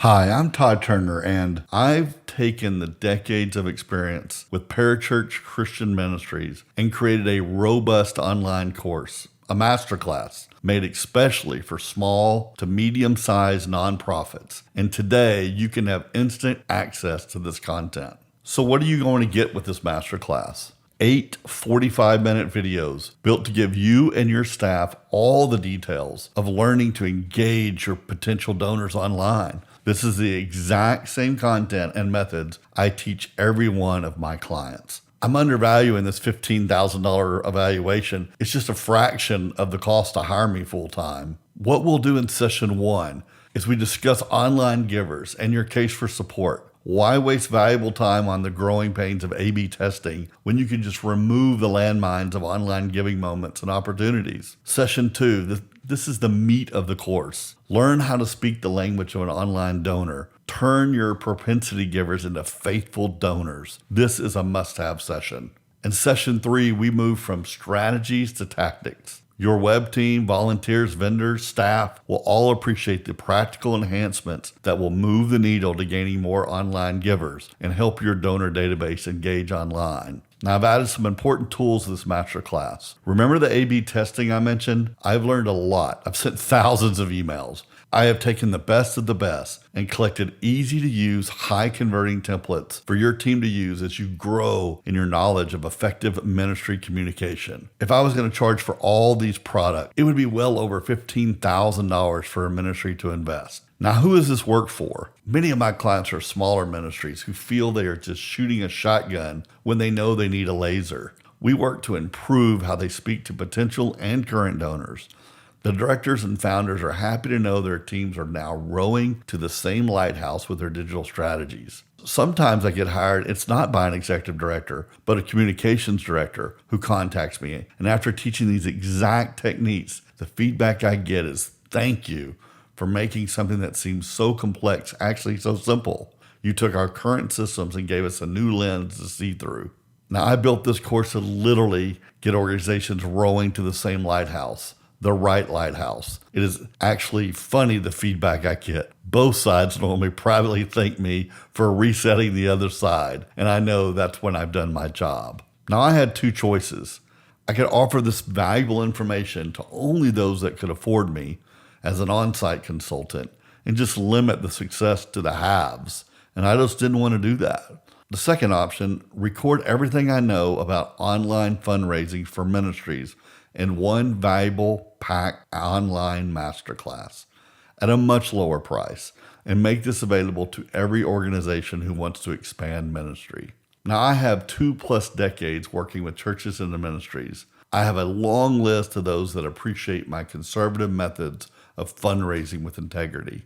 Hi, I'm Todd Turner, and I've taken the decades of experience with parachurch Christian ministries and created a robust online course, a masterclass made especially for small to medium-sized nonprofits. And today, you can have instant access to this content. So what are you going to get with this masterclass? 8 45-minute videos built to give you and your staff all the details of learning to engage your potential donors online. This is the exact same content and methods I teach every one of my clients. I'm undervaluing this $15,000 evaluation. It's just a fraction of the cost to hire me full time. What we'll do in session 1 is we discuss online givers and your case for support. Why waste valuable time on the growing pains of A/B testing when you can just remove the landmines of online giving moments and opportunities? Session 2, this is the meat of the course. Learn how to speak the language of an online donor. Turn your propensity givers into faithful donors. This is a must-have session. In session 3, we move from strategies to tactics. Your web team, volunteers, vendors, staff will all appreciate the practical enhancements that will move the needle to gaining more online givers and help your donor database engage online. Now, I've added some important tools to this masterclass. Remember the A/B testing I mentioned? I've learned a lot. I've sent thousands of emails. I have taken the best of the best and collected easy-to-use, high-converting templates for your team to use as you grow in your knowledge of effective ministry communication. If I was going to charge for all these products, it would be well over $15,000 for a ministry to invest. Now, who is this work for? Many of my clients are smaller ministries who feel they are just shooting a shotgun when they know they need a laser. We work to improve how they speak to potential and current donors. The directors and founders are happy to know their teams are now rowing to the same lighthouse with their digital strategies. Sometimes I get hired, it's not by an executive director, but a communications director who contacts me. And after teaching these exact techniques, the feedback I get is, "Thank you for making something that seems so complex actually so simple. You took our current systems and gave us a new lens to see through." Now, I built this course to literally get organizations rowing to the same lighthouse. The right lighthouse. It is actually funny the feedback I get. Both sides normally privately thank me for resetting the other side, and I know that's when I've done my job. Now, I had 2 choices. I could offer this valuable information to only those that could afford me as an on-site consultant and just limit the success to the haves, and I just didn't want to do that. The second option, record everything I know about online fundraising for ministries in one valuable, packed online masterclass at a much lower price and make this available to every organization who wants to expand ministry. Now, I have 2+ decades working with churches and the ministries. I have a long list of those that appreciate my conservative methods of fundraising with integrity.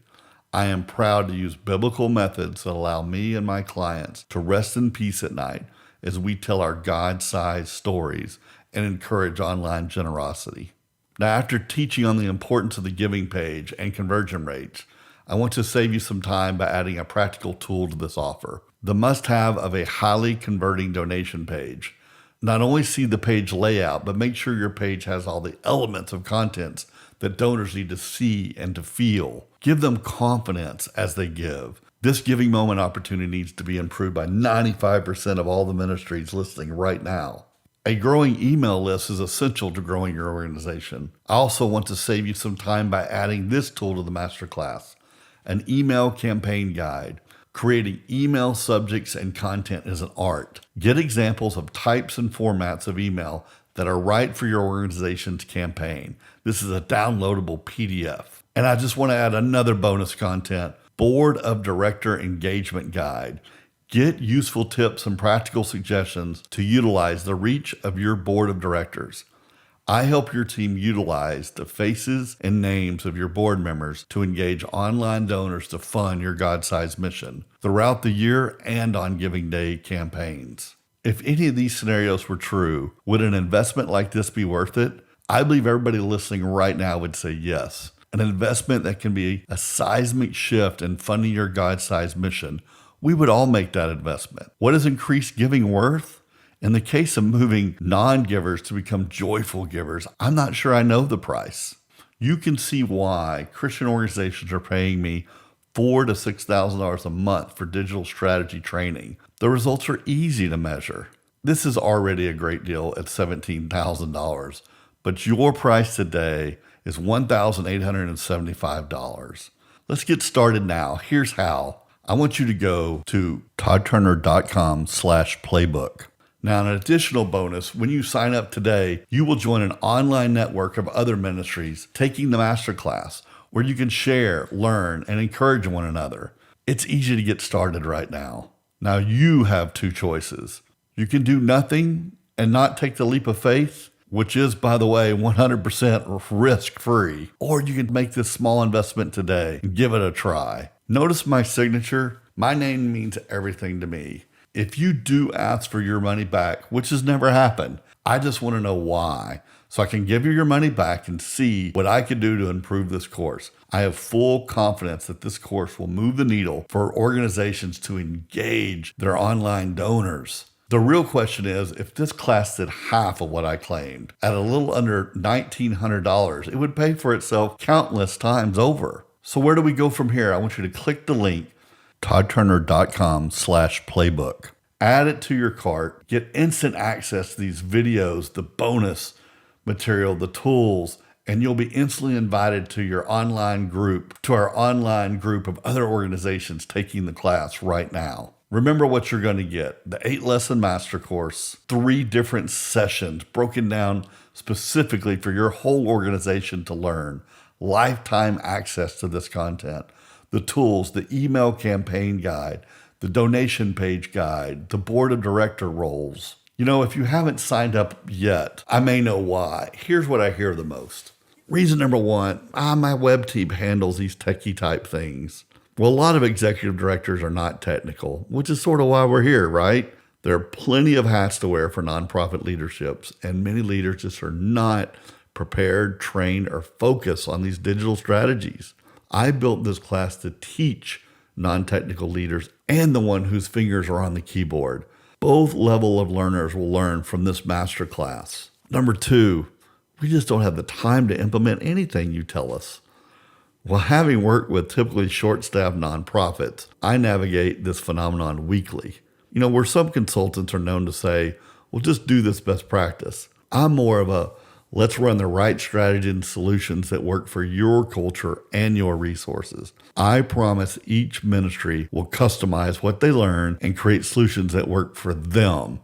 I am proud to use biblical methods that allow me and my clients to rest in peace at night as we tell our God-sized stories and encourage online generosity. Now, after teaching on the importance of the giving page and conversion rates, I want to save you some time by adding a practical tool to this offer. The must-have of a highly converting donation page. Not only see the page layout, but make sure your page has all the elements of contents that donors need to see and to feel. Give them confidence as they give. This giving moment opportunity needs to be improved by 95% of all the ministries listening right now. A growing email list is essential to growing your organization. I also want to save you some time by adding this tool to the masterclass, an email campaign guide. Creating email subjects and content is an art. Get examples of types and formats of email that are right for your organization's campaign. This is a downloadable PDF. And I just want to add another bonus content, Board of Director Engagement Guide. Get useful tips and practical suggestions to utilize the reach of your board of directors. I help your team utilize the faces and names of your board members to engage online donors to fund your God-sized mission throughout the year and on Giving Day campaigns. If any of these scenarios were true, would an investment like this be worth it? I believe everybody listening right now would say yes. An investment that can be a seismic shift in funding your God-sized mission. We would all make that investment. What is increased giving worth? In the case of moving non-givers to become joyful givers, I'm not sure I know the price. You can see why Christian organizations are paying me $4,000 to $6,000 a month for digital strategy training. The results are easy to measure. This is already a great deal at $17,000, but your price today is $1,875. Let's get started now. Here's how. I want you to go to toddturner.com/playbook. Now, an additional bonus, when you sign up today, you will join an online network of other ministries taking the masterclass where you can share, learn, and encourage one another. It's easy to get started right now. Now, you have two choices. You can do nothing and not take the leap of faith, which is, by the way, 100% risk-free, or you can make this small investment today and give it a try. Notice my signature. My name means everything to me. If you do ask for your money back, which has never happened, I just want to know why, so I can give you your money back and see what I can do to improve this course. I have full confidence that this course will move the needle for organizations to engage their online donors. The real question is, if this class did half of what I claimed, at a little under $1,900, it would pay for itself countless times over. So where do we go from here? I want you to click the link, toddturner.com/playbook. Add it to your cart. Get instant access to these videos, the bonus material, the tools, and you'll be instantly invited to your online group, to our online group of other organizations taking the class right now. Remember what you're going to get. The 8-lesson master course, 3 different sessions broken down specifically for your whole organization to learn, lifetime access to this content, the tools, the email campaign guide, the donation page guide, the board of director roles. You know, if you haven't signed up yet, I may know why. Here's what I hear the most. Reason number 1, my web team handles these techie type things. Well, a lot of executive directors are not technical, which is sort of why we're here, right? There are plenty of hats to wear for nonprofit leaderships, and many leaders just are not prepared, trained, or focused on these digital strategies. I built this class to teach non-technical leaders and the one whose fingers are on the keyboard. Both level of learners will learn from this master class. Number 2, we just don't have the time to implement anything you tell us. Well, having worked with typically short-staffed nonprofits, I navigate this phenomenon weekly. You know, where some consultants are known to say, well, just do this best practice. I'm more of a, let's run the right strategy and solutions that work for your culture and your resources. I promise each ministry will customize what they learn and create solutions that work for them.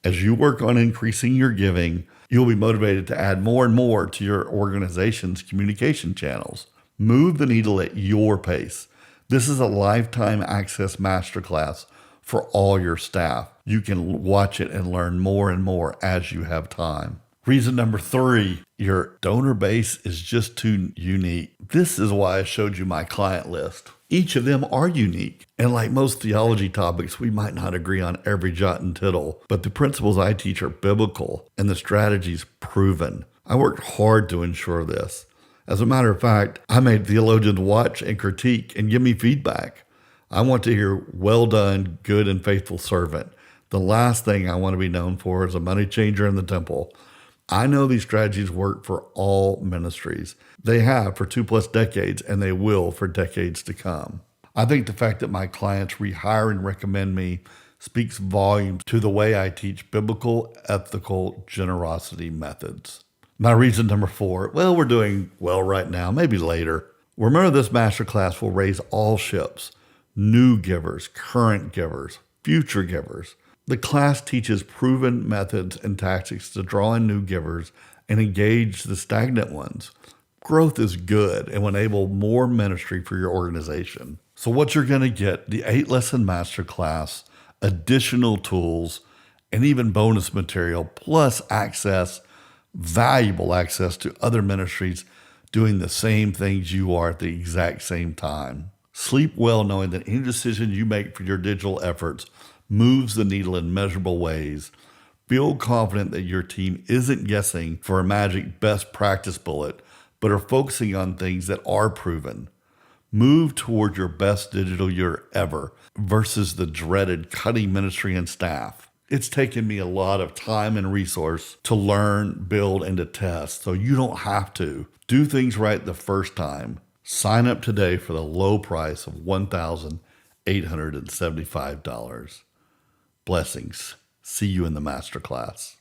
As you work on increasing your giving, you'll be motivated to add more and more to your organization's communication channels. Move the needle at your pace. This is a lifetime access masterclass for all your staff. You can watch it and learn more and more as you have time. Reason number 3, your donor base is just too unique. This is why I showed you my client list. Each of them are unique. And like most theology topics, we might not agree on every jot and tittle, but the principles I teach are biblical and the strategies proven. I worked hard to ensure this. As a matter of fact, I made theologians watch and critique and give me feedback. I want to hear, well done, good and faithful servant. The last thing I want to be known for is a money changer in the temple. I know these strategies work for all ministries. They have for 2+ decades, and they will for decades to come. I think the fact that my clients rehire and recommend me speaks volumes to the way I teach biblical, ethical generosity methods. My reason number 4, well, we're doing well right now, maybe later. Remember, this masterclass will raise all ships, new givers, current givers, future givers. The class teaches proven methods and tactics to draw in new givers and engage the stagnant ones. Growth is good and will enable more ministry for your organization. So what you're going to get, the 8-lesson masterclass, additional tools, and even bonus material, plus valuable access to other ministries doing the same things you are at the exact same time. Sleep well knowing that any decision you make for your digital efforts moves the needle in measurable ways. Feel confident that your team isn't guessing for a magic best practice bullet, but are focusing on things that are proven. Move toward your best digital year ever versus the dreaded cutting ministry and staff. It's taken me a lot of time and resource to learn, build, and to test, so you don't have to. Do things right the first time. Sign up today for the low price of $1,875. Blessings. See you in the masterclass.